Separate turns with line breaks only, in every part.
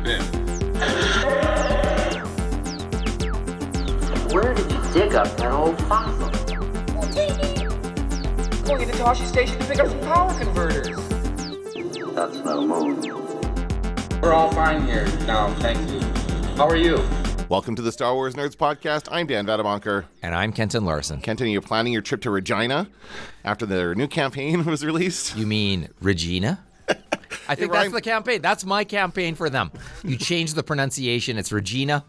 in.
Where did you dig up that old fossil?
Going into Toshi Station to pick up some power converters.
That's no moon.
We're all fine here now, thank you. How are you?
Welcome to the Star Wars Nerds Podcast. I'm Dan Vadamonker.
And I'm Kenton Larson.
Kenton, you're planning your trip to Regina after their new campaign was released?
You mean Regina? I think that's the campaign. That's my campaign for them. You change the pronunciation. It's Regina.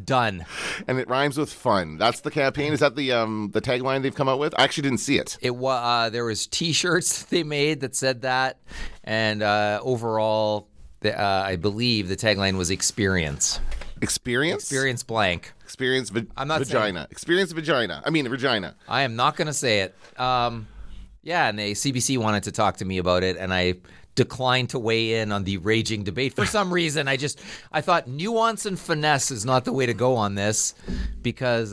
Done.
And it rhymes with fun. That's the campaign. Is that the tagline they've come out with? I actually didn't see it.
There was T-shirts they made that said that, and overall, I believe the tagline was experience.
Experience?
Experience blank.
Experience
I'm not
vagina.
saying.
Experience vagina. I mean, Regina.
I am not going to say it. Yeah, and the CBC wanted to talk to me about it, and I declined to weigh in on the raging debate. For some reason, I thought nuance and finesse is not the way to go on this, because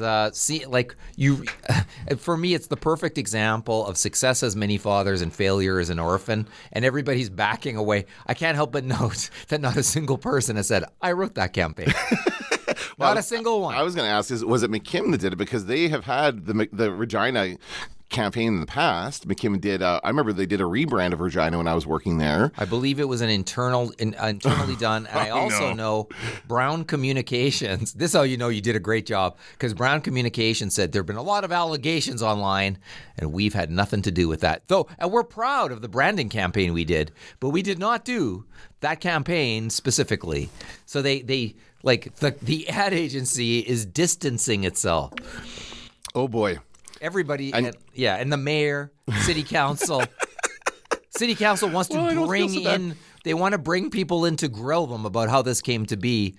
for me, it's the perfect example of success has many fathers and failure is an orphan, and everybody's backing away. I can't help but note that not a single person has said, I wrote that campaign. Not a single one.
I was going to ask, was it McKim that did it? Because they have had the Regina campaign in the past. McKim did. I remember they did a rebrand of Regina when I was working there.
I believe it was internally done, and I also know Brown Communications. This is how you know you did a great job, because Brown Communications said there have been a lot of allegations online, and we've had nothing to do with that. And we're proud of the branding campaign we did, but we did not do that campaign specifically. So they like the ad agency is distancing itself.
Oh boy.
Everybody, and the mayor, city council. City council wants to bring in, they want to bring people in to grill them about how this came to be.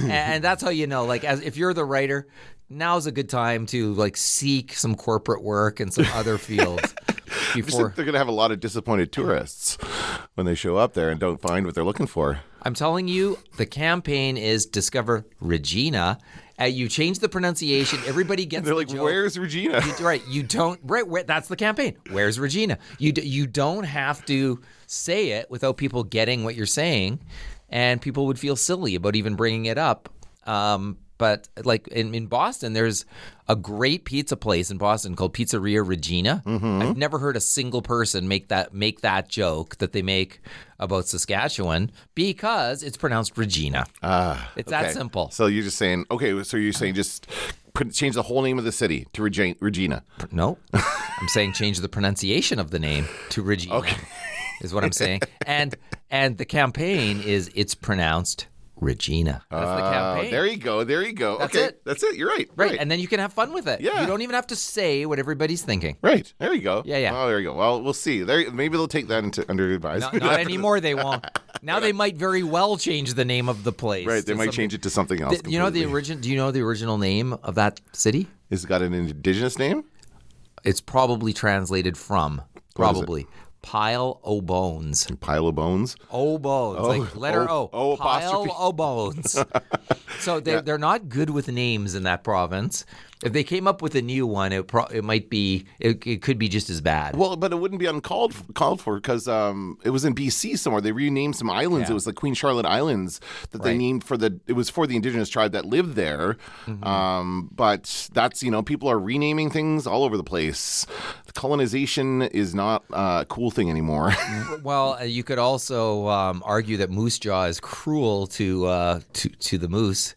And that's how you know, like, if you're the writer, now's a good time to, like, seek some corporate work and some other fields. Before
they're going to have a lot of disappointed tourists when they show up there and don't find what they're looking for.
I'm telling you, the campaign is Discover Regina. You change the pronunciation. Everybody gets
They're like,
the joke.
Where's Regina?
You don't. That's the campaign. Where's Regina? You don't have to say it without people getting what you're saying, and people would feel silly about even bringing it up. But like in Boston, there's a great pizza place in Boston called Pizzeria Regina. Mm-hmm. I've never heard a single person make that joke that they make about Saskatchewan, because it's pronounced Regina. It's that simple.
So you're just saying, just change the whole name of the city to Regina.
No, I'm saying change the pronunciation of the name to Regina.
Okay.
Is what I'm saying. And the campaign is it's pronounced Regina. That's the campaign.
There you go.
That's
okay.
it.
That's it. You're right.
Right. And then you can have fun with it.
Yeah.
You don't even have to say what everybody's thinking.
Right. There you go.
Yeah.
Oh, there you go. Well, we'll see. Maybe they'll take that under advisement.
Not anymore. They won't. Now they might very well change the name of the place.
Right. They might change it to something else.
Do you know the original name of that city?
Is it got an indigenous name?
It's probably translated from Pile o' Bones.
Pile of bones?
O bones. Like letter O. Pile o' Bones. So they're not good with names in that province. If they came up with a new one, it could be just as bad.
Well, but it wouldn't be uncalled for, because it was in BC somewhere. They renamed some islands. Yeah. It was like Queen Charlotte Islands that they named it was for the indigenous tribe that lived there. Mm-hmm. But that's, people are renaming things all over the place. Colonization is not a cool thing anymore.
Well, you could also argue that Moose Jaw is cruel to the moose.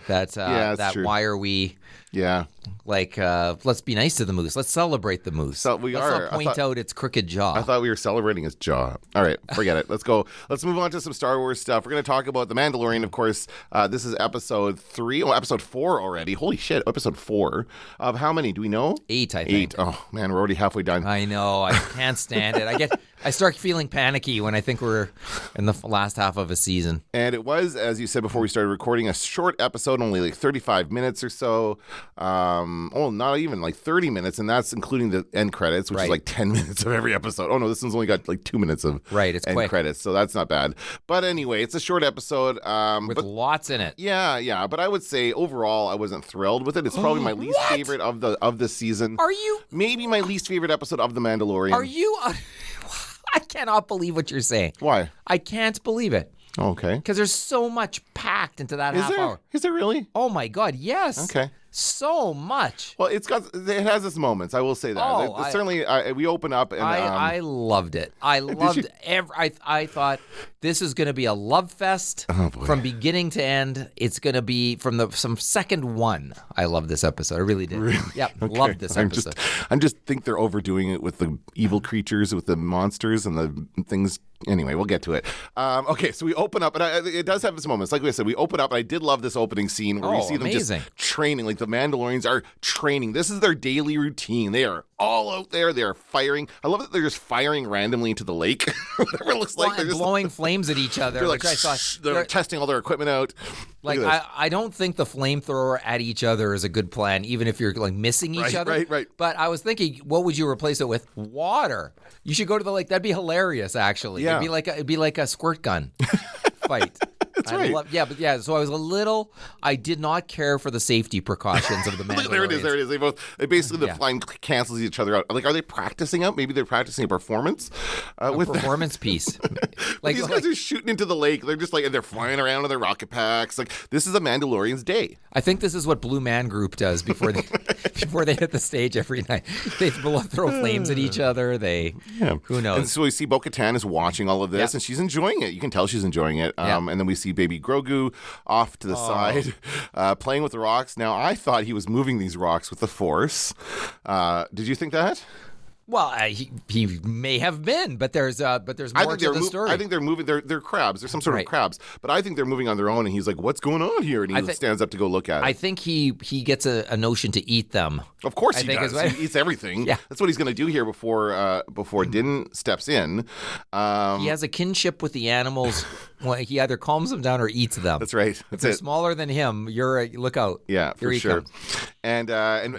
Why are we?
Yeah.
Like, let's be nice to the moose. Let's celebrate the moose.
So
let's not point out its crooked jaw.
I thought we were celebrating its jaw. All right, forget it. Let's go. Let's move on to some Star Wars stuff. We're going to talk about The Mandalorian, of course. This is episode 3. Oh, episode 4 already. Holy shit, episode 4. Of how many? Do we know?
8, I think.
8. Oh, man, we're already halfway done.
I know. I can't stand it. I start feeling panicky when I think we're in the last half of a season.
And it was, as you said before we started recording, a short episode, only like 35 minutes or so. Not even like 30 minutes, and that's including the end credits, which is like 10 minutes of every episode. Oh, no, this one's only got like 2 minutes of
it's
end
quick.
Credits, so that's not bad. But anyway, it's a short episode.
With lots in it.
Yeah, but I would say overall I wasn't thrilled with it. It's probably my least favorite of the season.
Are you?
Maybe my least favorite episode of The Mandalorian.
Are you? I cannot believe what you're saying.
Why?
I can't believe it.
Okay.
Because there's so much packed into that
Is
half
there?
hour.
Is there really?
Oh my God, yes.
Okay.
So much.
Well, it has its moments. I will say that.
Oh,
Certainly, we open up and
I loved it. I loved I thought this is going to be a love fest from beginning to end. It's going to be from second one. I love this episode. I really did.
Really?
Yeah,
Okay.
loved this episode.
I just think they're overdoing it with the evil creatures, with the monsters and the things. Anyway, we'll get to it. Okay, so we open up, and it does have its moments. Like we said, we open up, and I did love this opening scene where we see them
amazing.
just training. Like the Mandalorians are training. This is their daily routine. They are all out there. They are firing. I love that they're just firing randomly into the lake. Whatever it looks like.
Well,
They're
and
just
blowing flames at each other,
They're like,
which I thought
they're testing all their equipment out.
Like I don't think the flamethrower at each other is a good plan, even if you're like missing each other.
Right.
But I was thinking, what would you replace it with? Water. You should go to the lake. That'd be hilarious, actually.
Yeah.
It'd be like a squirt gun fight.
That's right.
So I was a little. I did not care for the safety precautions of the Mandalorians.
There it is. They basically the flying cancels each other out. Like, are they practicing out? Maybe they're practicing a performance with
Performance piece.
Like these guys are shooting into the lake. They're just like, and they're flying around in their rocket packs. Like, this is a Mandalorian's day.
I think this is what Blue Man Group does before they hit the stage every night. They throw flames at each other. Who knows?
And so we see Bo-Katan is watching all of this, and she's enjoying it. You can tell she's enjoying it. And then we see Baby Grogu off to the side, playing with the rocks. Now, I thought he was moving these rocks with the Force. Did you think that?
Well, he may have been, but there's more to the story.
I think they're moving. They're crabs. They're some sort of crabs. But I think they're moving on their own. And he's like, "What's going on here?" And he stands up to go look at it.
I think he gets a notion to eat them.
Of course he does. He eats everything.
Yeah.
That's what he's going to do here before Din steps in.
He has a kinship with the animals. Well, he either calms them down or eats them.
That's right.
If they're smaller than him, look out.
Yeah,
here
for
he
sure.
comes.
And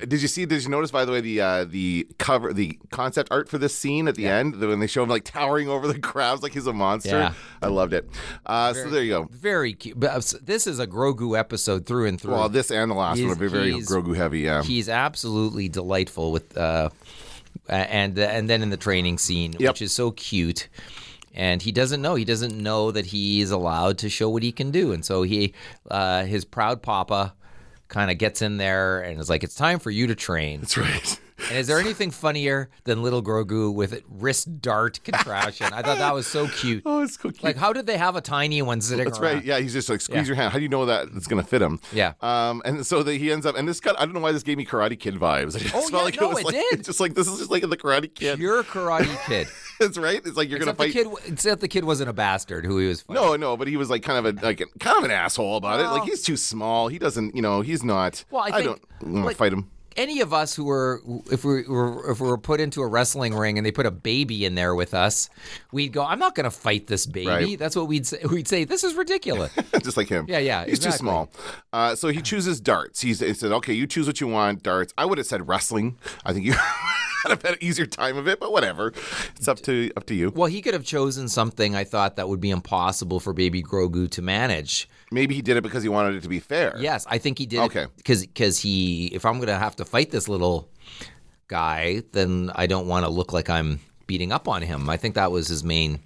did you notice, by the way, the cover, the concept art for this scene at the end, when they show him like towering over the crabs like he's a monster?
Yeah.
I loved it. So there you go.
Very cute. But this is a Grogu episode through and through.
Well, this and the last one are very Grogu heavy. Yeah,
he's absolutely delightful with, and then in the training scene, which is so cute. And he doesn't know. He doesn't know that he's allowed to show what he can do. And so his proud papa kind of gets in there and is like, "It's time for you to train."
That's right.
And is there anything funnier than little Grogu with wrist dart contraption? I thought that was so cute.
Oh, it's so cute.
Like, how did they have a tiny one sitting
That's
around?
right. Yeah, he's just like, squeeze your hand. How do you know that it's going to fit him?
Yeah.
And so he ends up, and this got, I don't know why this gave me Karate Kid vibes. I just felt like it did. It's just like, this is just like in the Karate Kid.
Pure Karate Kid.
That's right. It's like you're going to fight.
Except the kid wasn't a bastard who he was fighting.
No, but he was like kind of an asshole about it. Like, he's too small. He doesn't, he's not.
Well, I
don't want to fight him.
Any of us if we were put into a wrestling ring and they put a baby in there with us, we'd go, "I'm not going to fight this baby."
Right.
That's what we'd say. We'd say, "This is ridiculous."
Just like him.
Yeah.
He's
exactly.
too small. So he chooses darts. He said, "Okay, you choose what you want, darts." I would have said wrestling. I think you had a better, easier time of it, but whatever. It's up to you.
Well, he could have chosen something, I thought, that would be impossible for Baby Grogu to manage.
Maybe he did it because he wanted it to be fair.
Yes, I think he did.
Okay.
Because if I'm going to have to fight this little guy, then I don't want to look like I'm beating up on him. I think that was his main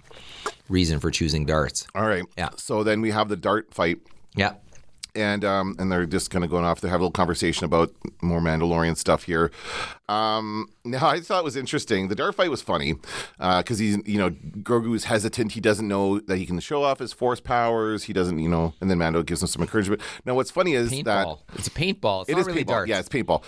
reason for choosing darts.
All right.
Yeah.
So then we have the dart fight.
Yeah.
And they're just kind of going off. They have a little conversation about more Mandalorian stuff here. Now, I thought it was interesting. The dart fight was funny because Grogu is hesitant. He doesn't know that he can show off his Force powers. He doesn't, and then Mando gives him some encouragement. Now, what's funny is
paintball. It's a paintball. It's
it
not
is
really
paintball.
darts.
Yeah, it's paintball.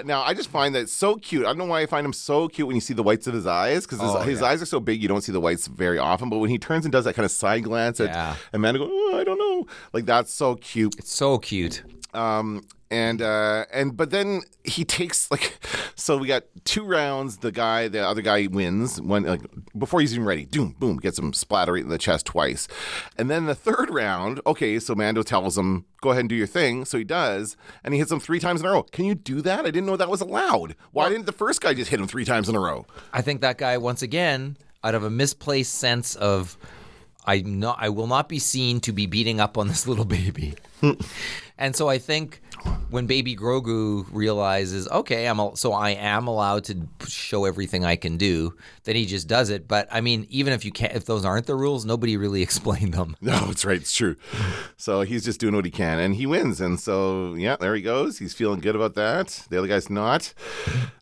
Now, I just find that so cute. I don't know why I find him so cute when you see the whites of his eyes because his eyes are so big you don't see the whites very often. But when he turns and does that kind of side glance at Mando goes, "Oh, I don't know." Like, that's so cute.
It's so cute.
But then he takes so we got 2 rounds. The other guy wins one before he's even ready. Doom, boom, gets him splatter right in the chest twice. And then the 3rd round, okay, so Mando tells him, "Go ahead and do your thing." So he does, and he hits him 3 times in a row. Can you do that? I didn't know that was allowed. Why didn't the first guy just hit him 3 times in a row?
I think that guy, once again, out of a misplaced sense of I will not be seen to be beating up on this little baby. And so I think when Baby Grogu realizes, okay, I am allowed to show everything I can do, then he just does it. But I mean, even if those aren't the rules, nobody really explained them.
No, it's right. It's true. So he's just doing what he can, and he wins. And so, yeah, there he goes. He's feeling good about that. The other guy's not.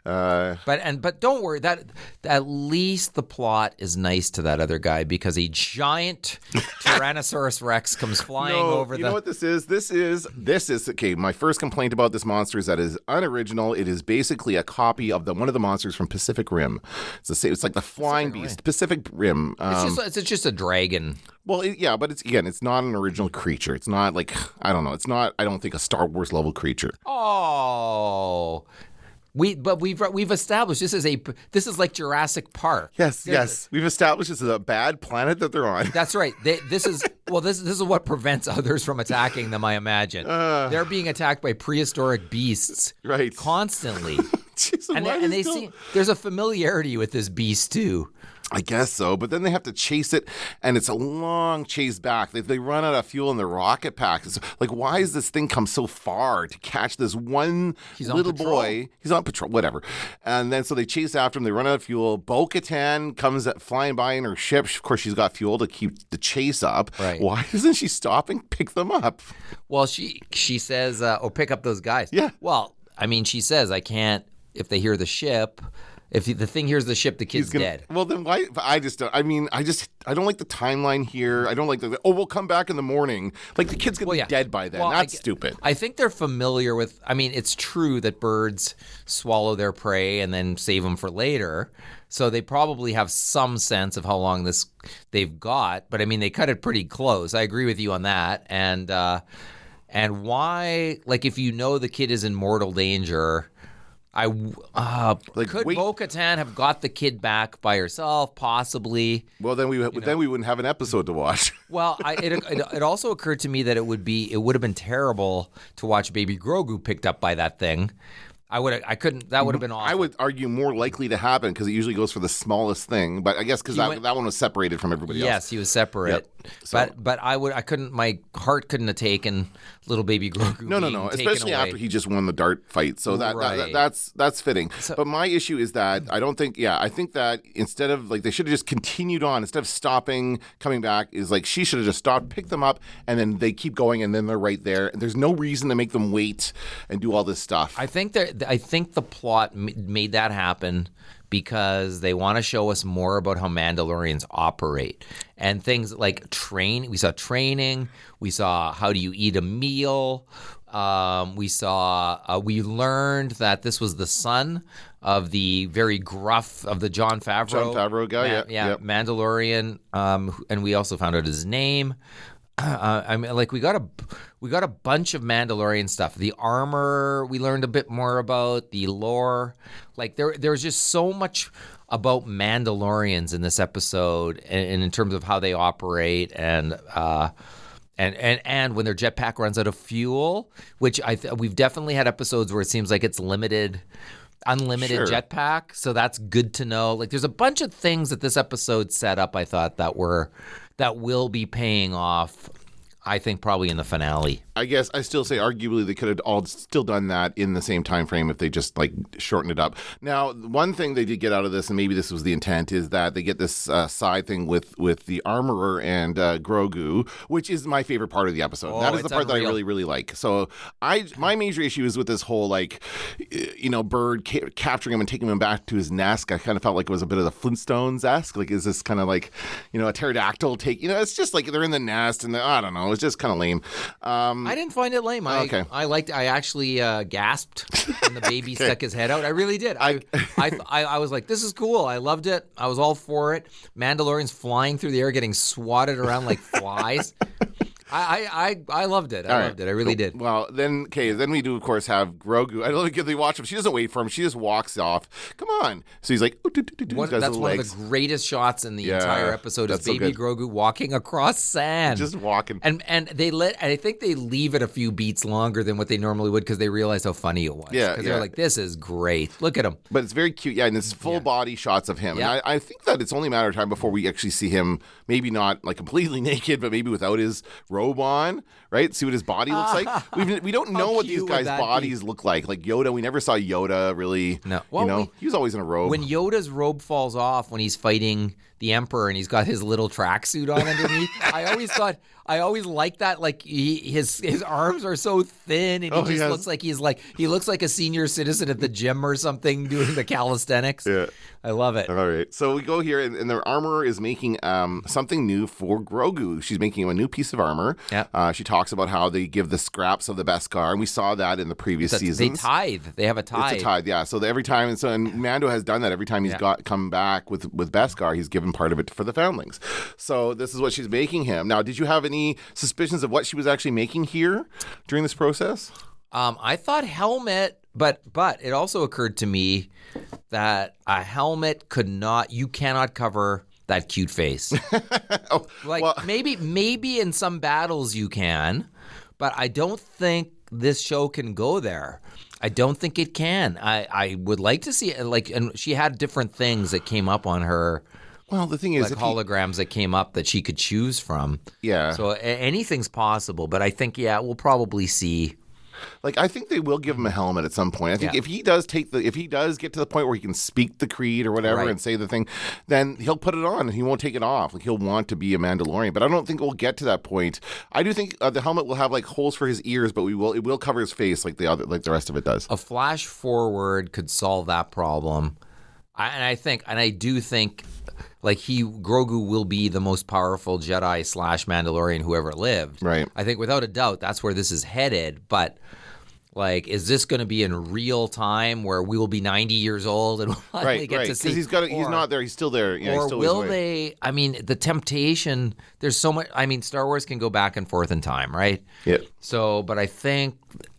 But don't worry. That at least the plot is nice to that other guy because a giant Tyrannosaurus Rex comes flying over
you know what this is? This is okay. My first complaint about this monster is that it is unoriginal. It is basically a copy of one of the monsters from Pacific Rim. It's the same. It's like the flying beast, Pacific Rim.
It's just a dragon.
Well, but it's not an original creature. It's not like, I don't know. It's not, I don't think, a Star Wars level creature.
Oh. We've established this is like Jurassic Park.
Yes. We've established this is a bad planet that they're on.
That's right. This is what prevents others from attacking them, I imagine. They're being attacked by prehistoric beasts,
right,
constantly.
Jesus,
and they see there's a familiarity with this beast too.
I guess so, but then they have to chase it, and it's a long chase back. They run out of fuel in their rocket pack. It's like, why is this thing come so far to catch this one little boy? He's on patrol, whatever. And then so they chase after him. They run out of fuel. Bo-Katan comes flying by in her ship. Of course, she's got fuel to keep the chase up.
Right.
Why doesn't she stop and pick them up?
Well, she says, pick up those guys.
Yeah.
Well, I mean, she says, I can't, if they hear the ship. If the thing hears the ship, the kid's dead.
Well, then why? I don't like the timeline here. I don't like we'll come back in the morning. Like, the kid's going to be dead by then. That's stupid.
I think they're familiar with, I mean, it's true that birds swallow their prey and then save them for later. So they probably have some sense of how long they've got. But I mean, they cut it pretty close. I agree with you on that. And why, like, if you know the kid is in mortal danger, could Bo-Katan have got the kid back by herself? Possibly.
Well, then we wouldn't have an episode to watch.
Well, it also occurred to me that it would have been terrible to watch Baby Grogu picked up by that thing. That would have been awful. I would
argue more likely to happen because it usually goes for the smallest thing. But I guess because that one was separated from everybody else.
Yes, he was separate. Yep. So, but I couldn't. My heart couldn't have taken little Baby Grogu.
No. Especially after he just won the dart fight. So that's fitting. So, but my issue is that I don't think. Yeah, I think that instead of they should have just continued on instead of stopping, coming back. Is like she should have just stopped, picked them up, and then they keep going, and then they're right there. There's no reason to make them wait and do all this stuff.
I think the plot made that happen because they want to show us more about how Mandalorians operate and things like We saw training. We saw how do you eat a meal. We learned that this was the son of the very gruff of the Jon Favreau
guy.
Yep. Mandalorian. And we also found out his name. I mean, like we got a bunch of Mandalorian stuff. The armor we learned a bit more about. The lore, like there was just so much about Mandalorians in this episode, and in terms of how they operate, and when their jetpack runs out of fuel, which we've definitely had episodes where it seems like it's unlimited jetpack. So that's good to know. Like there's a bunch of things that this episode set up. I thought that will be paying off, I think, probably in the finale.
I guess I still say arguably they could have all still done that in the same time frame if they just shortened it up. Now, one thing they did get out of this, and maybe this was the intent, is that they get this side thing with the armorer and Grogu, which is my favorite part of the episode. That is the part that I really, really like. So my major issue is with this whole bird capturing him and taking him back to his nest. I kind of felt like it was a bit of the Flintstones-esque. Like, is this kind of like, a pterodactyl take? It's just like they're in the nest and I don't know. It's just kind of lame.
I didn't find it lame. I actually gasped when the baby stuck his head out. I really did. I was like, this is cool. I loved it. I was all for it. Mandalorians flying through the air, getting swatted around like flies. I loved it. I loved it. I really did.
Well, then we do, of course, have Grogu. I don't think they watch him. She doesn't wait for him. She just walks off. Come on. So he's like,
that's one of the greatest shots in the entire episode is Baby Grogu walking across sand.
Just walking.
And I think they leave it a few beats longer than what they normally would because they realized how funny it was. Yeah. Because they're like, this is great. Look at him.
But it's very cute. Yeah. And it's full body shots of him. Yeah. And I think that it's only a matter of time before we actually see him, maybe not like completely naked, but maybe without his robe robe on, right? See what his body looks like. We don't know what these
cute would
guys'
that
bodies look like. Like Yoda, we never saw Yoda really.
No.
You know, he was always in a robe.
When Yoda's robe falls off when he's fighting the Emperor and he's got his little tracksuit on underneath, I always liked that. Like his arms are so thin and he looks like he looks like a senior citizen at the gym or something doing the calisthenics.
Yeah.
I love it.
All right. So we go here, and their armorer is making something new for Grogu. She's making him a new piece of armor.
Yeah.
She talks about how they give the scraps of the Beskar, and we saw that in the previous seasons.
They tithe. They have a tithe.
It's a tithe, yeah. So every time, and Mando has done that every time he's come back with Beskar, he's given part of it for the foundlings. So this is what she's making him. Now, did you have any suspicions of what she was actually making here during this process?
I thought helmet, but it also occurred to me that a helmet you cannot cover that cute face. Maybe in some battles you can, but I don't think this show can go there. I don't think it can. I would like to see it, and she had different things that came up on her.
Well, the thing is,
like holograms that came up that she could choose from.
Yeah.
So anything's possible, but I think we'll probably see.
Like, I think they will give him a helmet at some point. I think if he does get to the point where he can speak the creed or whatever and say the thing, then he'll put it on and he won't take it off. Like, he'll want to be a Mandalorian. But I don't think we'll get to that point. I do think the helmet will have like holes for his ears, but it will cover his face like the rest of it does.
A flash forward could solve that problem. I do think like Grogu will be the most powerful Jedi / Mandalorian who ever lived.
Right.
I think without a doubt that's where this is headed. But like, is this going to be in real time where we will be 90 years old and we'll finally get to see?
Because he's not there. He's still there. Yeah,
or
he's still
will they? I mean, the temptation. There's so much. I mean, Star Wars can go back and forth in time, right?
Yeah.
So, but I think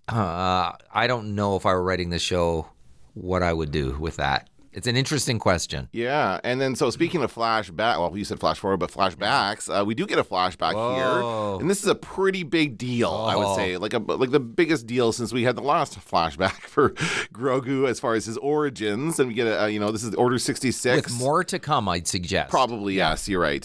I don't know if I were writing the show what I would do with that. It's an interesting question.
Yeah, and then so speaking of flashback, well, you said flash forward, but flashbacks, we do get a flashback here, and this is a pretty big deal, I would say, like the biggest deal since we had the last flashback for Grogu as far as his origins, and we get this is Order 66
with more to come, I'd suggest.
Probably, yes, you're right.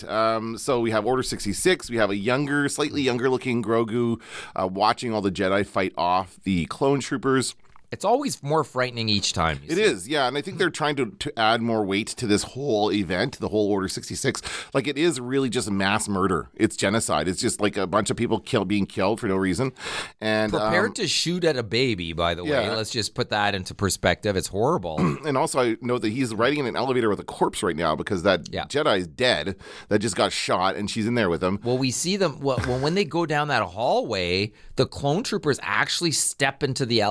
So we have Order 66. We have a slightly younger looking Grogu watching all the Jedi fight off the clone troopers.
It's always more frightening each time.
It is, yeah. And I think they're trying to add more weight to this whole event, the whole Order 66. Like, it is really just mass murder. It's genocide. It's just like a bunch of people being killed for no reason. And
prepared to shoot at a baby, by the way. Let's just put that into perspective. It's horrible.
And also, I know that he's riding in an elevator with a corpse right now because that Jedi is dead that just got shot, and she's in there with him.
Well, we see them. Well, when they go down that hallway, the clone troopers actually step into the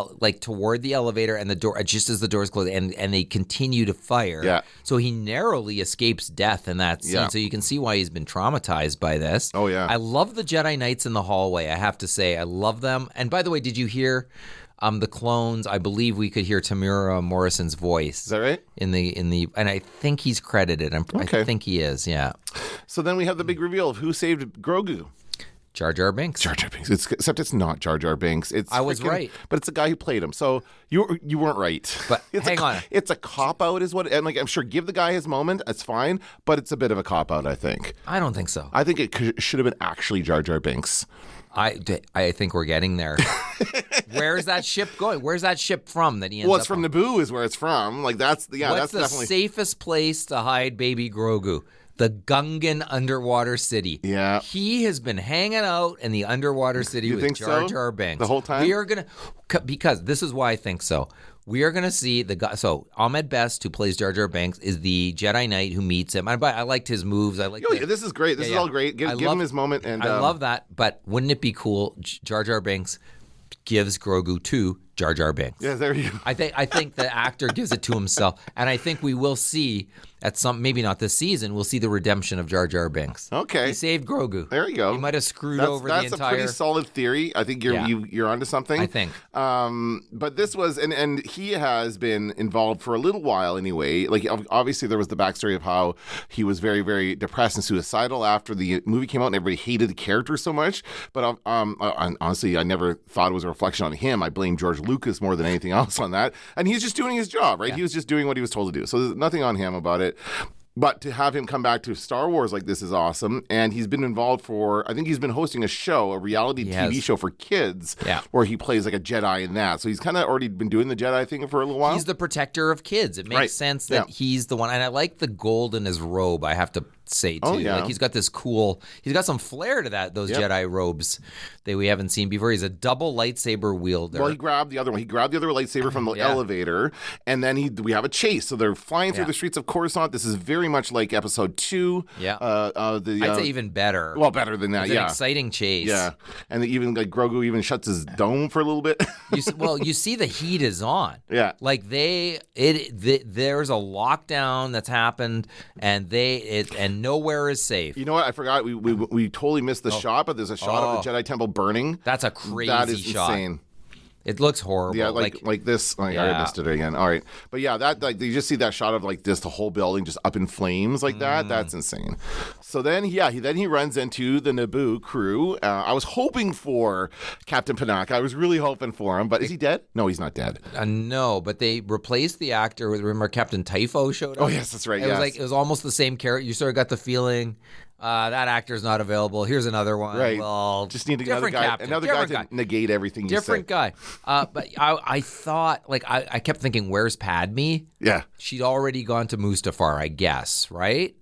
toward the elevator and the door just as the doors close, and they continue to fire.
Yeah.
So he narrowly escapes death in that scene.
Yeah.
So you can see why he's been traumatized by this.
Oh yeah.
I love the Jedi Knights in the hallway. I have to say, I love them. And by the way, did you hear the clones? I believe we could hear Tamura Morrison's voice.
Is that right?
In the and I think he's credited. I think he is. Yeah.
So then we have the big reveal of who saved Grogu.
Jar Jar Binks.
Jar Jar Binks. Except it's not Jar Jar Binks.
I was right.
But it's the guy who played him. So you weren't right.
But hang on.
It's a cop-out is what, and like, I'm sure give the guy his moment. It's fine. But it's a bit of a cop-out, I think.
I don't think so.
I think it should have been actually JarJar Binks.
I think we're getting there. Where's that ship going? Where's that ship from that he ends
Well, it's
up
from
on?
Naboo is where it's from. Like, that's
What's the
definitely
safest place to hide baby Grogu? The Gungan underwater city.
Yeah.
He has been hanging out in the underwater city
You
with
think
Jar
so?
Jar Binks.
The whole time?
We are going to, because this is why I think so. We are going to see the guy. So Ahmed Best, who plays Jar Jar Binks, is the Jedi Knight who meets him. I liked his moves.
This is great. This is all great. Give him his moment. And
I love that. But wouldn't it be cool? Jar Jar Binks gives Grogu to Jar Jar Binks.
Yeah, there you go.
I think the actor gives it to himself, and I think we will see at some, maybe not this season, we'll see the redemption of Jar Jar Binks.
Okay,
he saved Grogu.
There you go.
He might have screwed over the entire.
That's a pretty solid theory. I think you're onto something.
I think.
But this was, and he has been involved for a little while anyway. Like, obviously there was the backstory of how he was very, very depressed and suicidal after the movie came out, and everybody hated the character so much. But honestly, I never thought it was a reflection on him. I blame George Lucas more than anything else on that. And he's just doing his job, right?
Yeah.
He was just doing what he was told to do. So there's nothing on him about it. But to have him come back to Star Wars like this is awesome. And he's been involved I think he's been hosting a show, a reality TV show for kids, where he plays like a Jedi in that. So he's kind of already been doing the Jedi thing for a little while.
He's the protector of kids. It makes sense that he's the one. And I like the gold in his robe, I have to say, too.
Oh, yeah.
Like, he's got some flair to those Jedi robes that we haven't seen before. He's a double lightsaber wielder.
Well, he grabbed the other one. He grabbed the other lightsaber from the elevator, and then we have a chase. So they're flying through the streets of Coruscant. This is very much like Episode 2.
Yeah. I'd say even better.
Well, better than that,
It's an exciting chase.
Yeah. And even like Grogu even shuts his dome for a little bit.
You see the heat is on.
Yeah.
Like there's a lockdown that's happened, and nowhere is safe.
You know what? I forgot. We totally missed the shot, but there's a shot of the Jedi Temple burning.
That's a crazy
shot. That is
shot.
insane.
It looks horrible.
Yeah, like this. Oh, I missed it again. All right. But yeah, that you just see that shot of like this, the whole building just up in flames like that. That's insane. So then, he runs into the Naboo crew. I was hoping for Captain Panaka. I was really hoping for him. But is he dead? No, he's not dead.
No, but they replaced the actor with, remember, Captain Typho showed up?
Oh, yes, that's right.
It was almost the same character. You sort of got the feeling, that actor's not available. Here's another one.
Right.
Well,
just need another guy to negate everything you say.
Different guy. But I thought, like, I kept thinking, where's Padme?
Yeah.
She'd already gone to Mustafar, I guess, right?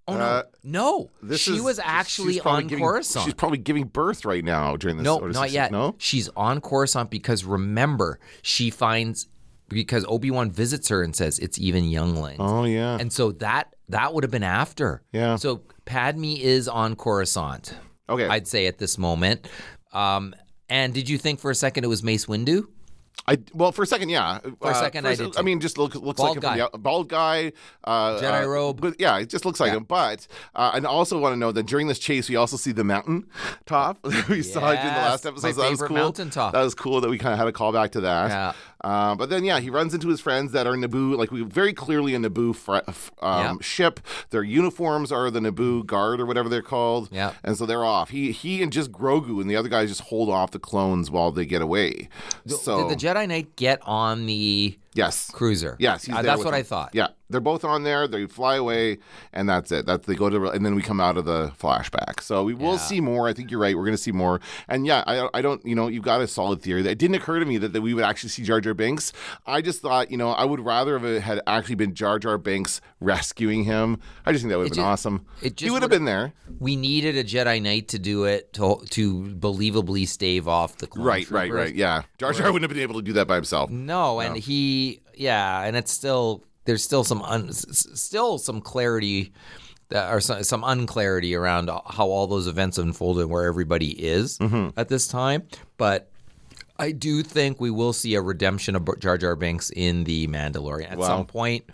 Oh, no. She was actually on Coruscant.
She's probably giving birth right now during this.
No, not yet.
No?
She's on Coruscant because, remember, because Obi-Wan visits her and says, it's even younglings.
Oh, yeah.
And so that would have been after.
Yeah.
So Padme is on Coruscant.
Okay.
I'd say at this moment. And did you think for a second it was Mace Windu?
For a second, yeah.
For a second, I did too.
I mean, just looks
Bald
like
guy.
a bald guy,
Jedi robe.
But yeah, it just looks like him. But I also want to know that during this chase, we also see the mountain top we saw it in the last episode.
My
So that was
favorite
cool.
mountaintop.
That was cool that we kind of had a callback to that.
Yeah.
But then, he runs into his friends that are Naboo, like very clearly a Naboo ship. Their uniforms are the Naboo guard or whatever they're called.
Yeah.
And so they're off. He and just Grogu and the other guys just hold off the clones while they get away. So
Did the Jedi Knight get on the cruiser?
Yes, he's there
that's
with
what
them.
I thought.
Yeah, they're both on there. They fly away, and that's it. They go to, and then we come out of the flashback. So we will see more. I think you're right. We're going to see more. And I don't. You've got a solid theory. It didn't occur to me that we would actually see Jar Jar Binks. I just thought, I would rather have it had actually been Jar Jar Binks rescuing him. I just think that would have been awesome. He would have been there.
We needed a Jedi Knight to do it to believably stave off the clone troopers.
Right. Yeah, Jar Jar wouldn't have been able to do that by himself.
No, and and it's there's still some clarity, or some unclarity around how all those events unfolded, where everybody is at this time. But I do think we will see a redemption of Jar Jar Binks in the Mandalorian at some point,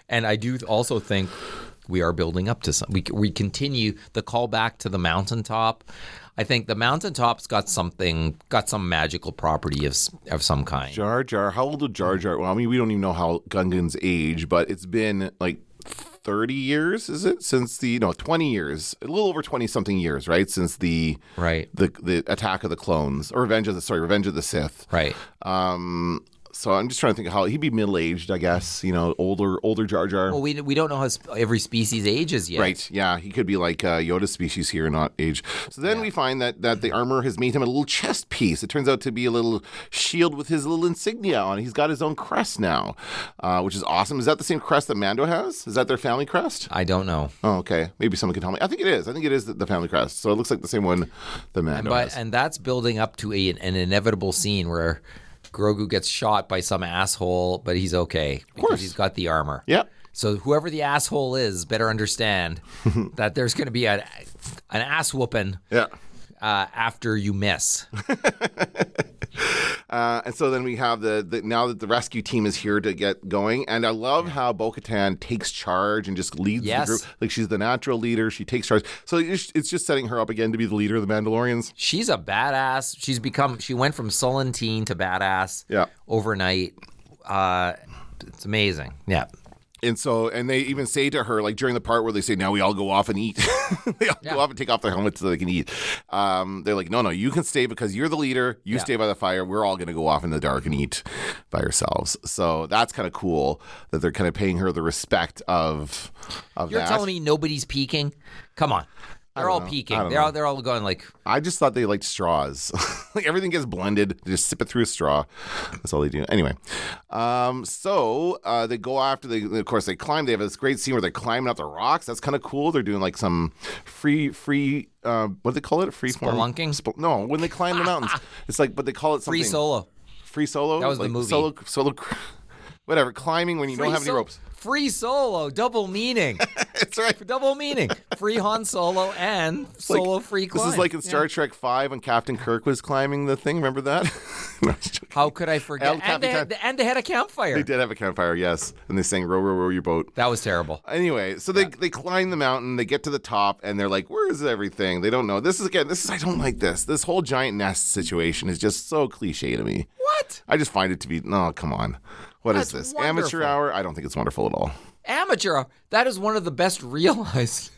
and I do also think we are building up to some. We continue the callback to the mountaintop. I think the mountaintop's got some magical property of some kind.
Jar Jar, how old would Jar Jar? Well, I mean, we don't even know how Gungan's age, but it's been like 30 years, is it? Since 20 years, a little over 20 something years, right? Since the Attack of the Clones, or Revenge of the Sith.
Right.
So I'm just trying to think how he'd be middle-aged, I guess. Older Jar Jar.
Well, we don't know how every species ages yet.
Right. Yeah, he could be like Yoda's species here, not age. So then we find that the armor has made him a little chest piece. It turns out to be a little shield with his little insignia on. He's got his own crest now, which is awesome. Is that the same crest that Mando has? Is that their family crest?
I don't know.
Oh, okay. Maybe someone can tell me. I think it is. I think it is the family crest. So it looks like the same one that Mando has.
And that's building up to an inevitable scene where Grogu gets shot by some asshole, but he's okay because he's got the armor.
Yep.
So whoever the asshole is better understand that there's going to be an ass whooping after you miss.
And so then we have now that the rescue team is here to get going. And I love how Bo-Katan takes charge and just leads the group. Like, she's the natural leader. She takes charge. So it's just setting her up again to be the leader of the Mandalorians.
She's a badass. She went from sullen teen to badass overnight. It's amazing. Yeah.
And they even say to her, like during the part where they say, now we all go off and eat. They all go off and take off their helmets so they can eat. They're like, no, you can stay because you're the leader. You stay by the fire. We're all going to go off in the dark and eat by ourselves. So that's kind of cool that they're kind of paying her the respect of
You're
that.
telling me nobody's peeking? Come on. They're all peeking. They're all going like.
I just thought they liked straws. Like everything gets blended. They just sip it through a straw. That's all they do. Anyway, so they go after. Of course, they climb. They have this great scene where they're climbing up the rocks. That's kind of cool. They're doing like some free. What do they call it? Free
spelunking?
No, when they climb the mountains, it's like, but they call it something.
Free solo.
Free solo.
That was
like
the movie.
Solo. Whatever. Climbing when you don't have any ropes.
Free Solo, double meaning.
That's right.
Double meaning. Free Han Solo and Solo free climb.
This is like in Star Trek 5 when Captain Kirk was climbing the thing. Remember that? No,
how could I forget? And they had a campfire.
They did have a campfire, yes. And they sang "Row, row, row your boat."
That was terrible.
Anyway, so they climb the mountain. They get to the top, and they're like, "Where is everything?" They don't know. This is I don't like this. This whole giant nest situation is just so cliche to me.
What?
I just find it to be no. Come on. What is
That's
this?
wonderful.
Amateur hour? I don't think it's wonderful at all.
Amateur hour. That is one of the best realized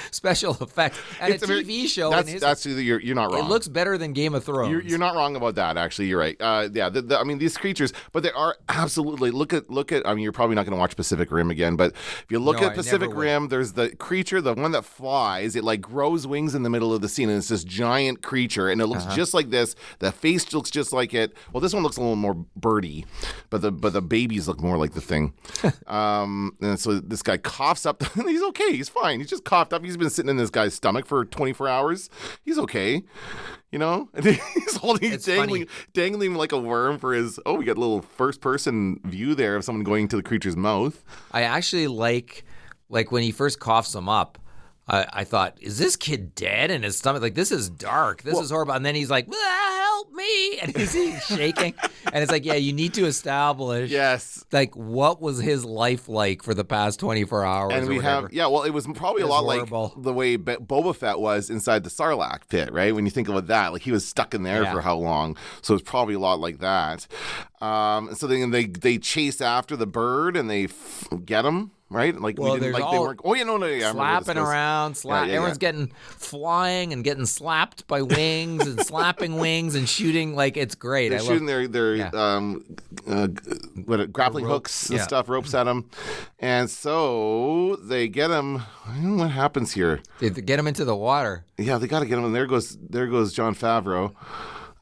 special effects at a TV show.
You're not wrong.
It looks better than Game of Thrones.
You're not wrong about that. Actually, you're right. I mean, these creatures, but they are absolutely look at. I mean, you're probably not going to watch Pacific Rim again, but if you look at Pacific Rim, there's the creature, the one that flies. It like grows wings in the middle of the scene, and it's this giant creature, and it looks just like this. The face looks just like it. Well, this one looks a little more birdy, but the babies look more like the thing. And so this guy coughs up. He's okay. He's fine. He's just coughed up. He's been sitting in this guy's stomach for 24 hours. He's okay. You know? And he's dangling like a worm for his... Oh, we got a little first-person view there of someone going into the creature's mouth.
I actually like when he first coughs him up, I thought, is this kid dead in his stomach? Like, this is dark. This is horrible. And then he's like, help me. And he's shaking. And it's like, yeah, you need to establish, like, what was his life like for the past 24 hours
and we have, well, it was probably a lot horrible. Like the way Boba Fett was inside the Sarlacc pit, right? When you think about that, like he was stuck in there for how long? So it's probably a lot like that. So then they chase after the bird and they get him. Right? Like,
well,
we didn't like they weren't. Oh, yeah, no. Yeah,
slapping around, everyone's getting flying and getting slapped by wings and slapping wings and shooting. Like, it's great.
They're shooting their grappling hooks and stuff, ropes at them. And so they get him. I don't know what happens here.
They get him into the water.
Yeah, they got to get him. And there goes Jon Favreau.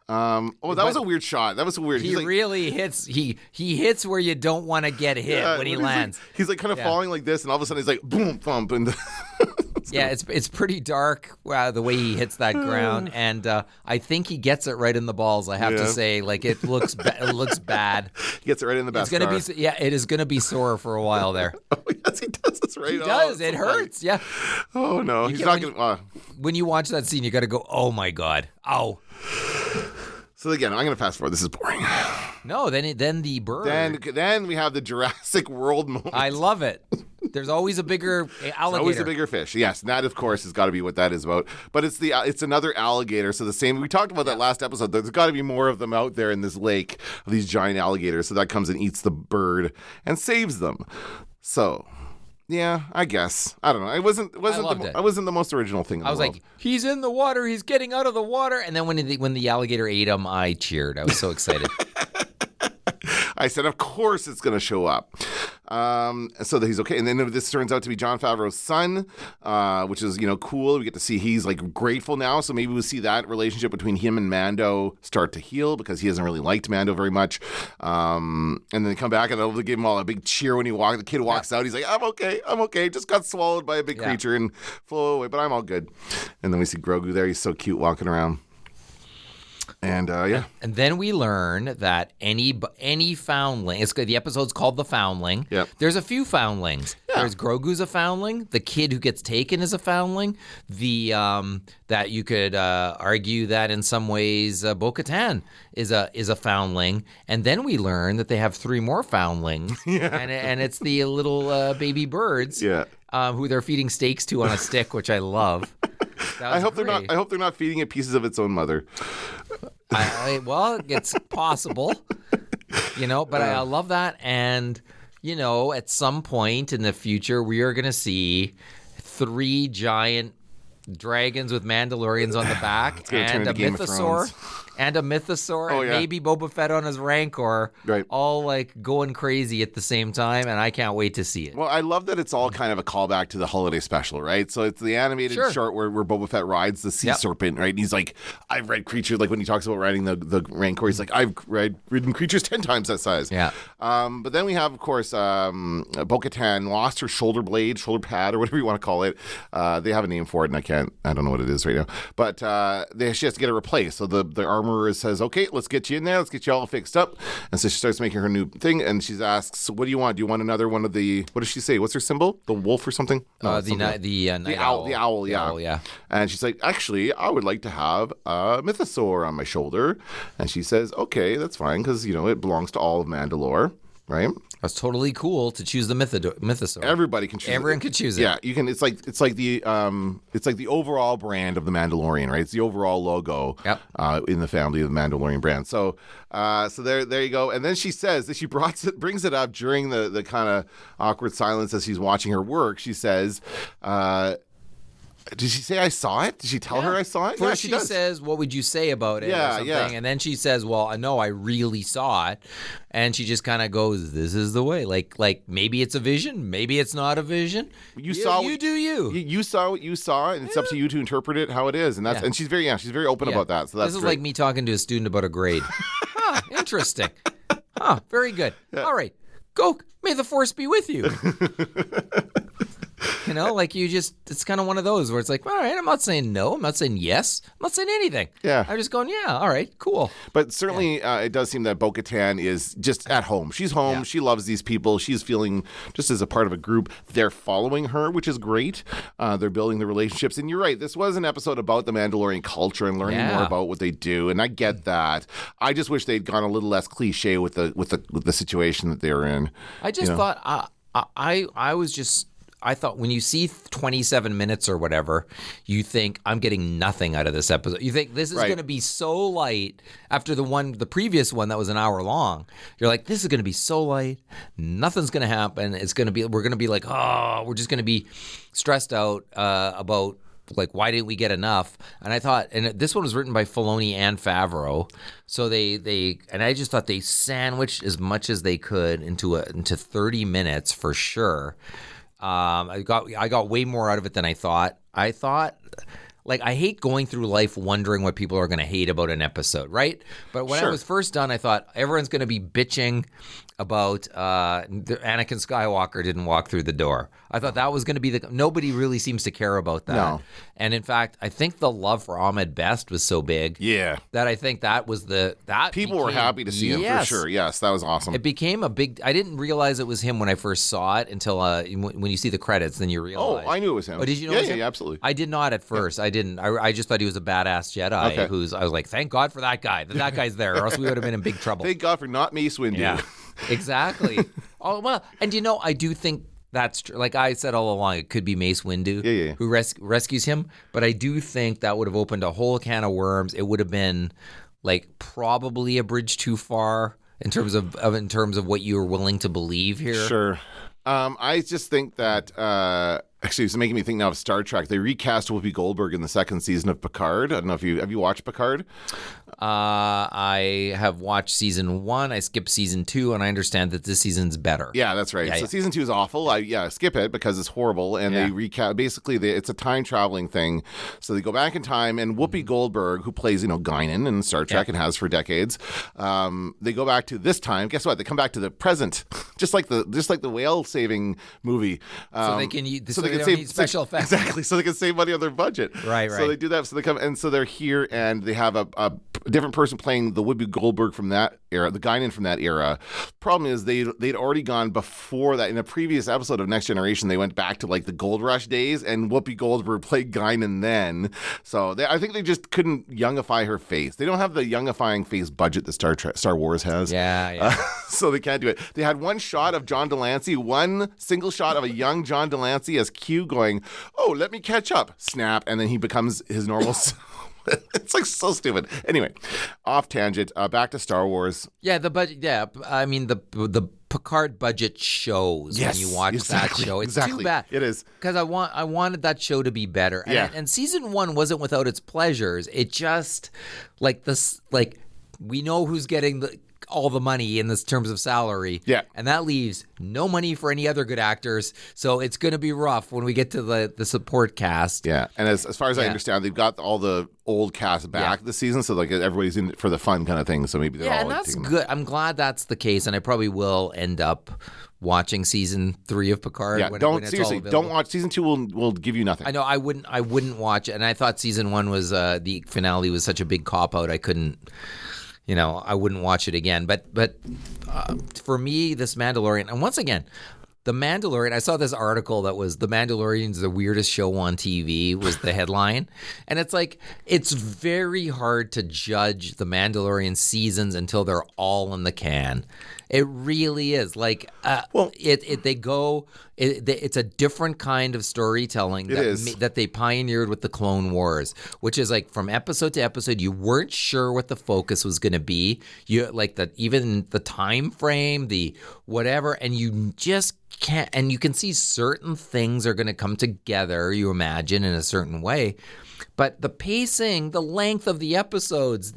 That was a weird shot. That was a weird.
He really hits. He hits where you don't want to get hit when he lands.
He's like kind of falling like this, and all of a sudden he's like boom, thump, and
it's pretty dark the way he hits that ground, and I think he gets it right in the balls. I have to say, like it looks bad.
He gets it right in the best.
It is gonna be sore for a while there.
Oh yes, he does. That's right.
He does. It hurts. Yeah.
Oh no, he's not gonna.
When you watch that scene, you got to go, oh my god, ow.
So again, I'm going to fast forward. This is boring.
No, then the bird.
Then we have the Jurassic World moment.
I love it. There's always a bigger alligator. There's
always a bigger fish. Yes, and that of course has got to be what that is about. But it's another alligator. So the same. We talked about that last episode. There's got to be more of them out there in this lake of these giant alligators. So that comes and eats the bird and saves them. So. Yeah, I guess. I don't know. It wasn't the most original thing in the world.
I was like, he's in the water. He's getting out of the water. And then when the alligator ate him, I cheered. I was so excited.
I said, of course it's going to show up. So that he's okay. And then this turns out to be Jon Favreau's son, which is, cool. We get to see he's like grateful now. So maybe we'll see that relationship between him and Mando start to heal because he hasn't really liked Mando very much. And then they come back and they'll give him all a big cheer when the kid walks out. He's like, I'm okay. Just got swallowed by a big creature and flew away, but I'm all good. And then we see Grogu there. He's so cute walking around. And
and then we learn that any foundling. The episode's called The Foundling.
Yep.
There's a few foundlings. Yeah. There's Grogu's a foundling. The kid who gets taken is a foundling. That you could argue that in some ways Bo-Katan is a foundling. And then we learn that they have 3 more foundlings.
Yeah.
And it's the little baby birds.
Yeah.
Who they're feeding steaks to on a stick, which I love.
I hope they're not feeding it pieces of its own mother.
Well, it's possible, but I love that, and at some point in the future, we are going to see 3 giant dragons with Mandalorians on the back and a mythosaur. And a mythosaur, and maybe Boba Fett on his Rancor, all like going crazy at the same time, and I can't wait to see it.
Well, I love that it's all kind of a callback to the holiday special, right? So it's the animated short where Boba Fett rides the sea serpent, right? And he's like, I've read creatures, like when he talks about riding the Rancor, he's like, I've ridden creatures 10 times that size.
Yeah.
But then we have, of course, Bo-Katan lost her shoulder pad, or whatever you want to call it. They have a name for it, and I don't know what it is right now. But she has to get it replaced. So the armor says, okay, let's get you in there. Let's get you all fixed up. And so she starts making her new thing, and she asks, what do you want? Do you want another one of the, what does she say? What's her symbol? The wolf or something? No,
the night owl.
The owl, yeah.
Owl, yeah.
And she's like, actually, I would like to have a mythosaur on my shoulder. And she says, okay, that's fine, because, it belongs to all of Mandalore, right?
That's totally cool to choose the mythosaur.
Everybody can choose it.
Everyone can choose it.
Yeah, you can. It's like the overall brand of the Mandalorian, right? It's the overall logo in the family of the Mandalorian brand. So there you go. And then she says that she brings it up during the kind of awkward silence as she's watching her work. She says, did she say I saw it? Did she tell her I saw it?
First she says, what would you say about it? Or something. Yeah. And then she says, well, I know I really saw it. And she just kind of goes, this is the way. Like maybe it's a vision. Maybe it's not a vision. You saw what you saw, and it's up to you to interpret it how it is. And and she's very open about that. So that's this is like me talking to a student about a grade. Interesting. Very good. Yeah. All right. Go. May the force be with you. It's kind of one of those where it's like, all right, I'm not saying no. I'm not saying yes. I'm not saying anything.
Yeah.
I'm just going, yeah, all right, cool.
But certainly it does seem that Bo-Katan is just at home. She's home. Yeah. She loves these people. She's feeling just as a part of a group. They're following her, which is great. They're building the relationships. And you're right. This was an episode about the Mandalorian culture and learning more about what they do. And I get that. I just wish they'd gone a little less cliche with the situation that they were in.
I just thought I thought when you see 27 minutes or whatever, you think, I'm getting nothing out of this episode. You think this is going to be so light after the previous one that was an hour long. You're like, this is going to be so light. Nothing's going to happen. We're going to be like, we're just going to be stressed out about like, why didn't we get enough? And I thought, and this one was written by Filoni and Favreau. So and I just thought they sandwiched as much as they could into 30 minutes for sure. I got way more out of it than I thought. I thought, like, I hate going through life wondering what people are going to hate about an episode, right? But when I was first done, I thought everyone's going to be bitching about Anakin Skywalker didn't walk through the door. I thought that was going to be nobody really seems to care about that. No. And in fact, I think the love for Ahmed Best was so big that I think that was people
were happy to see him for sure. Yes, that was awesome.
It became a big. I didn't realize it was him when I first saw it until when you see the credits, then you realize.
Oh, I knew it was him.
Oh, did you know?
Yeah, absolutely.
I did not at first. Yeah. I didn't. I just thought he was a badass Jedi. Okay. I was like, thank God for that guy. That guy's there, or else we would have been in big trouble.
Thank God for not Mace Windu.
Yeah, exactly. Oh well, and I do think. That's true. Like I said all along, it could be Mace Windu who rescues him. But I do think that would have opened a whole can of worms. It would have been like probably a bridge too far in terms of what you were willing to believe here.
Sure. I just think that actually it's making me think now of Star Trek. They recast Whoopi Goldberg in the second season of Picard. I don't know if have you watched Picard?
I have watched season 1. I skipped season 2, and I understand that this season's better.
Yeah, that's right. So season 2 is awful. I skip it because it's horrible, and they recast. Basically, it's a time traveling thing. So they go back in time, and Whoopi Goldberg, who plays Guinan in Star Trek and has for decades, they go back to this time. Guess what? They come back to the present, just like the whale saving movie.
So they can use. So they can save special effects.
Exactly. So they can save money on their budget.
Right.
So they do that. So they come, and so they're here, and they have a different person playing the Whoopi Goldberg from that era, the Guinan from that era. Problem is they'd already gone before that. In a previous episode of Next Generation, they went back to like the Gold Rush days, and Whoopi Goldberg played Guinan then. So I think they just couldn't youngify her face. They don't have the youngifying face budget that Star Wars has.
Yeah.
So they can't do it. They had one shot of John Delancey, one single shot of a young John Delancey as Q going, "Oh, let me catch up." Snap, and then he becomes his normal It's like so stupid. Anyway, off tangent. Back to Star Wars.
Yeah, the budget. Yeah, I mean the Picard budget shows
Yes,
when you watch
exactly,
that show. It's
exactly.
too bad.
It is.
Because I wanted that show to be better. And,
Yeah.
and season 1 wasn't without its pleasures. It just we know who's getting all the money in this terms of salary.
Yeah.
And that leaves no money for any other good actors. So it's going to be rough when we get to the support cast.
Yeah, and as far as I
Yeah.
understand, they've got all the old cast back this season, so like everybody's in it for the fun kind of thing. So maybe they're all
Yeah, and
like,
that's
taking-
good. I'm glad that's the case, and I probably will end up watching season 3 of Picard.
Yeah,
when
don't
it's
seriously
all available.
don't watch season 2. Will give you nothing.
I know I wouldn't watch it, and I thought season 1 was the finale was such a big cop out. I couldn't, I wouldn't watch it again. But for me, this Mandalorian, and once again, the Mandalorian. I saw this article that was "The Mandalorian's the weirdest show on TV" was the headline, and it's like it's very hard to judge the Mandalorian seasons until they're all in the can. It really is like it's a different kind of storytelling that they pioneered with the Clone Wars, which is like from episode to episode you weren't sure what the focus was going to be. You like even the time frame, the whatever, and you just can't. And you can see certain things are going to come together. You imagine in a certain way, but the pacing, the length of the episodes,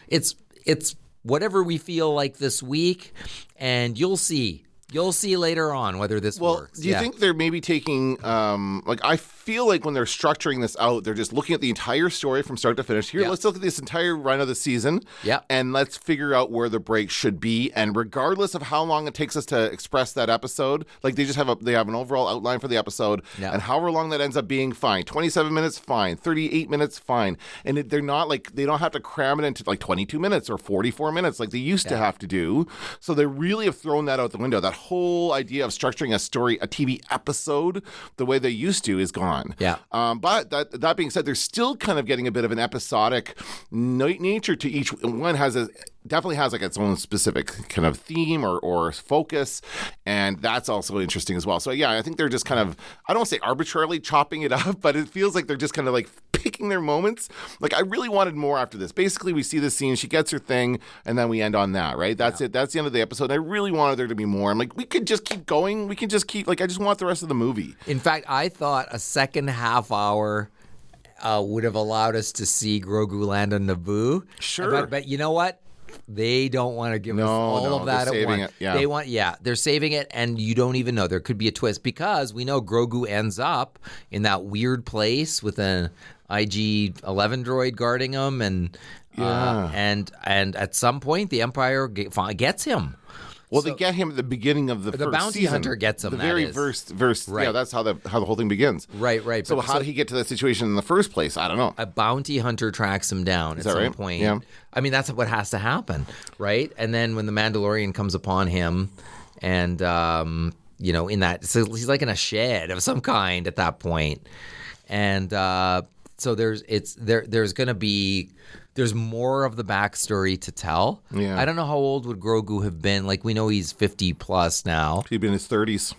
it's whatever we feel like this week, and you'll see later on whether this works.
Do you think they're maybe taking I feel like when they're structuring this out, they're just looking at the entire story from start to finish. Here, let's look at this entire run of the season, and let's figure out where the break should be. And regardless of how long it takes us to express that episode, like they just have an overall outline for the episode, and however long that ends up being, fine. 27 minutes, fine. 38 minutes, fine. And they're not like they don't have to cram it into like 22 minutes or 44 minutes like they used to have to do. So they really have thrown that out the window. That whole idea of structuring a TV episode the way they used to is gone.
Yeah.
But that being said, they're still kind of getting a bit of an episodic nature to each one. Definitely has like its own specific kind of theme or focus, and that's also interesting as well. So yeah, I think they're just kind of, I don't want to say arbitrarily chopping it up, but it feels like they're just kind of like picking their moments. Like I really wanted more after this. Basically, we see this scene, she gets her thing, and then we end on that, right? That's it. That's the end of the episode. And I really wanted there to be more. I'm like, we could just keep going. We can just keep, like, I just want the rest of the movie.
In fact, I thought a second half hour would have allowed us to see Grogu land on Naboo.
Sure.
But you know what? They don't want to give us all of that at once. They're saving it, and you don't even know. There could be a twist because we know Grogu ends up in that weird place with an IG-11 droid guarding him, and at some point the Empire gets him.
Well, they get him at the beginning of the first
bounty
season.
hunter gets him.
The very first verse.
Right.
Yeah, that's how the whole thing begins.
Right.
So how did he get to that situation in the first place? I don't know.
A bounty hunter tracks him down at some point.
Yeah.
I mean, that's what has to happen, right? And then when the Mandalorian comes upon him, and in that, so he's like in a shed of some kind at that point, and so there's more of the backstory to tell.
Yeah.
I don't know how old would Grogu have been. Like, we know he's 50 plus now.
He'd been in his 30s.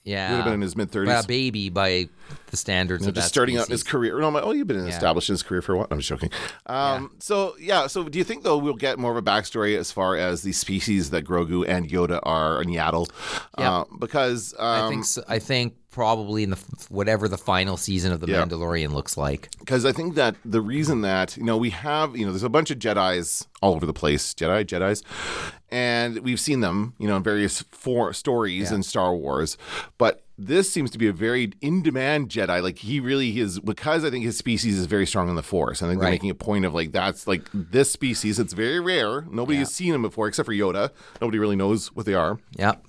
Yeah.
He would have been in his mid-30s.
But a baby by the standards of that
just starting out
species.
his career. No, you've been established in his career for a while. I'm just joking. So do you think, though, we'll get more of a backstory as far as the species that Grogu and Yoda are and Yaddle? Because
I think so. I think probably in whatever the final season of The Mandalorian looks like.
Because I think that the reason that, we have, there's a bunch of Jedis all over the place, Jedis, and we've seen them, in various stories in Star Wars, but this seems to be a very in-demand Jedi. Like, he really is, because I think his species is very strong in the Force. I think they're making a point of, like, that's, like, this species. It's very rare. Nobody has seen them before, except for Yoda. Nobody really knows what they are.
Yep.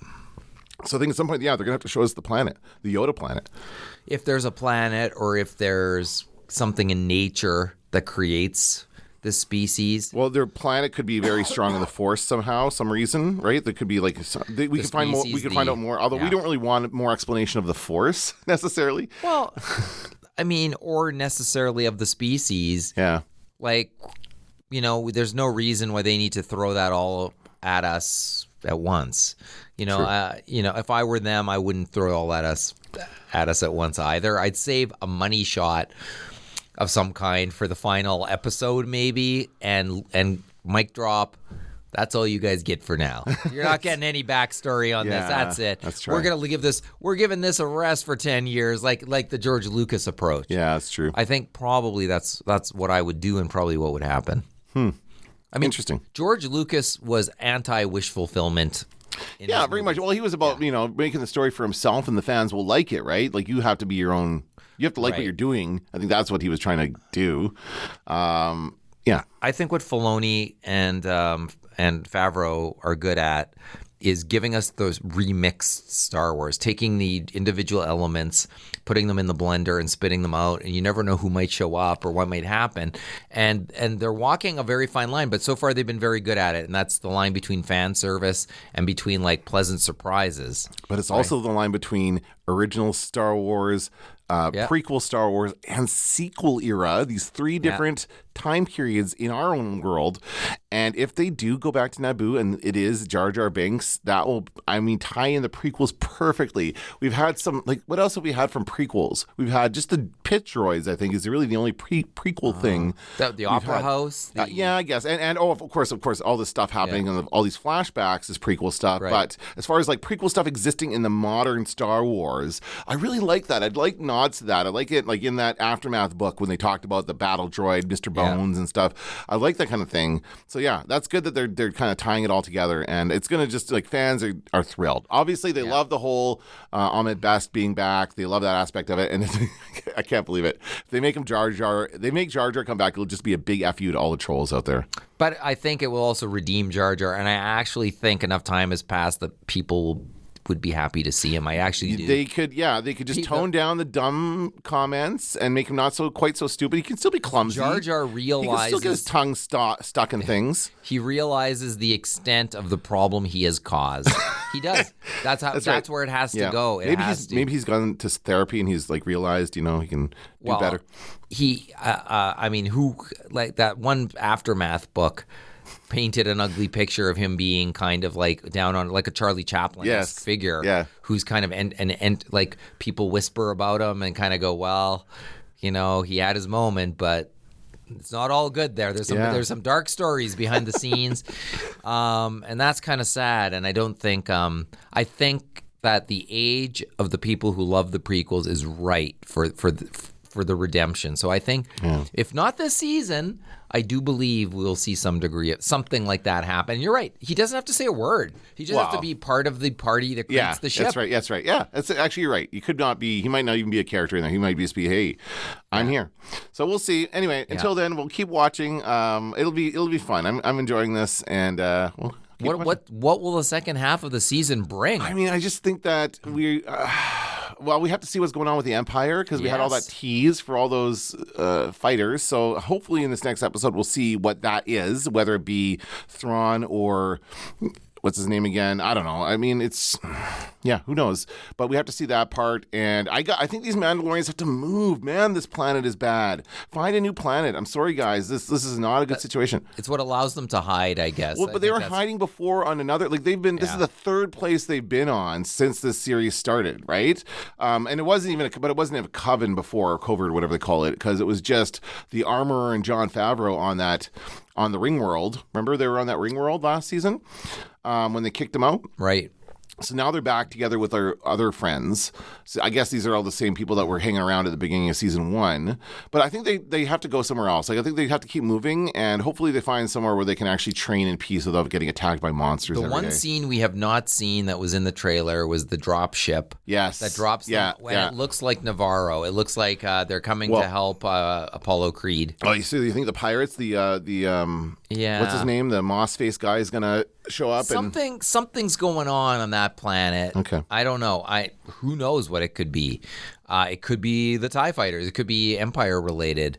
So I think at some point, they're going to have to show us the planet, the Yoda planet.
If there's a planet or if there's something in nature that creates this species.
Well, their planet could be very strong in the Force somehow, some reason, right? There could be like we could find more. We could find out more. Although we don't really want more explanation of the Force necessarily.
Well, I mean, or necessarily of the species.
Yeah.
Like, there's no reason why they need to throw that all at us at once. If I were them, I wouldn't throw all at us at once either. I'd save a money shot of some kind for the final episode, maybe, and mic drop That's all you guys get for now. You're not getting any backstory on this. That's it.
That's true.
We're gonna give this. We're giving this a rest for 10 years, like the George Lucas approach.
Yeah, that's true.
I think probably that's what I would do, and probably what would happen. I mean,
Interesting.
George Lucas was anti-wish fulfillment.
Yeah, very much. Well, he was about making the story for himself, and the fans will like it, right? Like you have to be your own. You have to like what you're doing. I think that's what he was trying to do. Yeah,
I think what Filoni and Favreau are good at is giving us those remixed Star Wars, taking the individual elements, putting them in the blender and spitting them out, and you never know who might show up or what might happen. And they're walking a very fine line, but so far they've been very good at it, and that's the line between fan service and between like pleasant surprises.
but it's also the line between original Star Wars, prequel Star Wars, and sequel era. These three different time periods in our own world. And if they do go back to Naboo and it is Jar Jar Binks, that will, tie in the prequels perfectly. We've had some, what else have we had from prequels? We've had just the pit droids, I think, is really the only prequel thing.
The Opera House?
Yeah, I guess. And of course, all this stuff happening and all these flashbacks is prequel stuff.
Right.
But as far as prequel stuff existing in the modern Star Wars, I really like that. I'd like nods to that. I like it in that Aftermath book when they talked about the battle droid, Mr. Bones and stuff. I like that kind of thing. So yeah, that's good that they're kind of tying it all together, and it's going to just fans are thrilled. Obviously, they love the whole Ahmed Best being back. They love that aspect of it, and I can't believe it. If they make him Jar Jar, they make Jar Jar come back, it'll just be a big F you to all the trolls out there.
But I think it will also redeem Jar Jar, and I actually think enough time has passed that people would be happy to see him. I actually do.
They could just tone down the dumb comments and make him not quite so stupid. He can still be clumsy.
Jar Jar realizes...
He can still get his tongue stuck in things.
He realizes the extent of the problem he has caused. He does. That's right. Where it has to go.
Maybe he's gone to therapy and he's realized, he can do better.
He, who, that one Aftermath book painted an ugly picture of him being kind of down on a Charlie Chaplin figure who's kind of and people whisper about him and kind of go, well, he had his moment, but it's not all good there. There's some dark stories behind the scenes, and that's kind of sad. And I don't think I think that the age of the people who love the prequels is right for the redemption. So I think if not this season, I do believe we'll see some degree of something like that happen. And you're right. He doesn't have to say a word. He just has to be part of the party that creates the ship.
That's right. Yeah, actually, you're right. He might not even be a character in there. He might just be, hey, I'm here. So we'll see. Anyway, until then, we'll keep watching. It'll be fun. I'm enjoying this, and
what will the second half of the season bring?
I just think that we have to see what's going on with the Empire, because we had all that tease for all those fighters. So hopefully in this next episode we'll see what that is, whether it be Thrawn or what's his name again? I don't know. Who knows? But we have to see that part. And I think these Mandalorians have to move. Man, this planet is bad. Find a new planet. I'm sorry, guys. This is not a good situation.
It's what allows them to hide, I guess.
Well, but they were hiding before on another. They've been. This is the third place they've been on since this series started, right? And it wasn't even. But it wasn't a coven before, or covert, whatever they call it, because it was just the Armorer and Jon Favreau on the Ring World. Remember they were on that Ring World last season when they kicked them out?
Right.
So now they're back together with our other friends. So I guess these are all the same people that were hanging around at the beginning of season 1. But I think they have to go somewhere else. I think they have to keep moving, and hopefully they find somewhere where they can actually train in peace without getting attacked by monsters every day.
The one scene we have not seen that was in the trailer was the drop ship.
Yes.
That drops them. It looks like Navarro. It looks like they're coming to help Apollo Creed.
Oh, you think the pirates, what's his name? The moss face guy is going to show up.
Something's going on that planet.
Okay.
I don't know. Who knows what it could be? It could be the TIE fighters. It could be Empire related.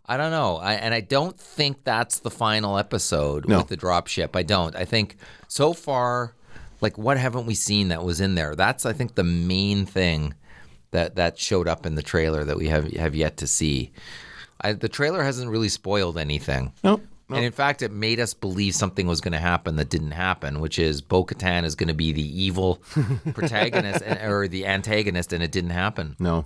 I don't know. And I don't think that's the final episode with the dropship. I don't. I think so far, what haven't we seen that was in there? That's, I think, the main thing that showed up in the trailer that we have yet to see. The trailer hasn't really spoiled anything.
Nope.
And in fact, it made us believe something was going to happen that didn't happen, which is Bo-Katan is going to be the evil protagonist or the antagonist, and it didn't happen.
No.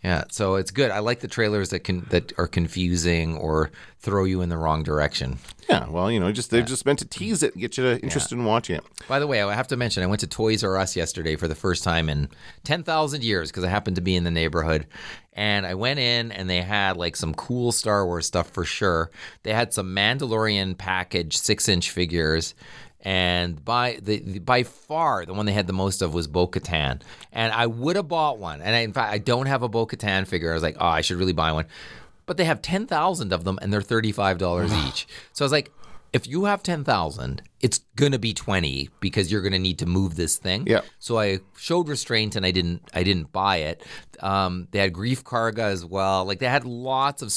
Yeah, so it's good. I like the trailers that are confusing or throw you in the wrong direction.
Yeah, well, they're just meant to tease it, get you interested in watching it.
By the way, I have to mention, I went to Toys R Us yesterday for the first time in 10,000 years because I happened to be in the neighborhood. And I went in and they had like some cool Star Wars stuff for sure. They had some Mandalorian package 6-inch figures. And by far, the one they had the most of was Bo-Katan. And I would have bought one. And in fact, I don't have a Bo-Katan figure. I was like, oh, I should really buy one. But they have 10,000 of them, and they're $35 each. So I was like, if you have 10,000, it's going to be 20 because you're going to need to move this thing.
Yeah.
So I showed restraint, and I didn't buy it. They had Grief Karga as well. Like, they had lots of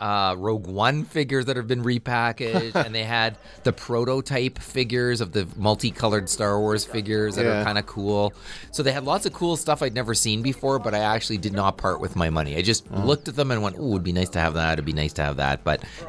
Rogue One figures that have been repackaged, and they had the prototype figures of the multicolored Star Wars figures that are kind of cool. So they had lots of cool stuff I'd never seen before, but I actually did not part with my money. I just looked at them and went, "Ooh, it'd be nice to have that. It'd be nice to have that."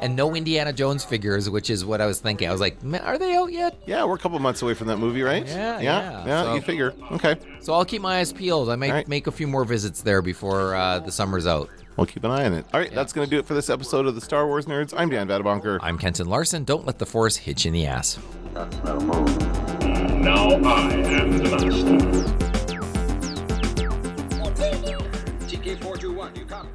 And no Indiana Jones figures, which is what I was thinking. I was like, "Man, are they out yet?"
Yeah, we're a couple months away from that movie, right?
Yeah.
So, you figure. Okay.
So I'll keep my eyes peeled. I might make a few more visits there before the summer's out.
We'll keep an eye on it. All right, that's going to do it for this episode of the Star Wars Nerds. I'm Dan Vadabonker.
I'm Kenton Larson. Don't let the Force hit you in the ass.
That's no moon.
Now I am the master.
TK421, you copy?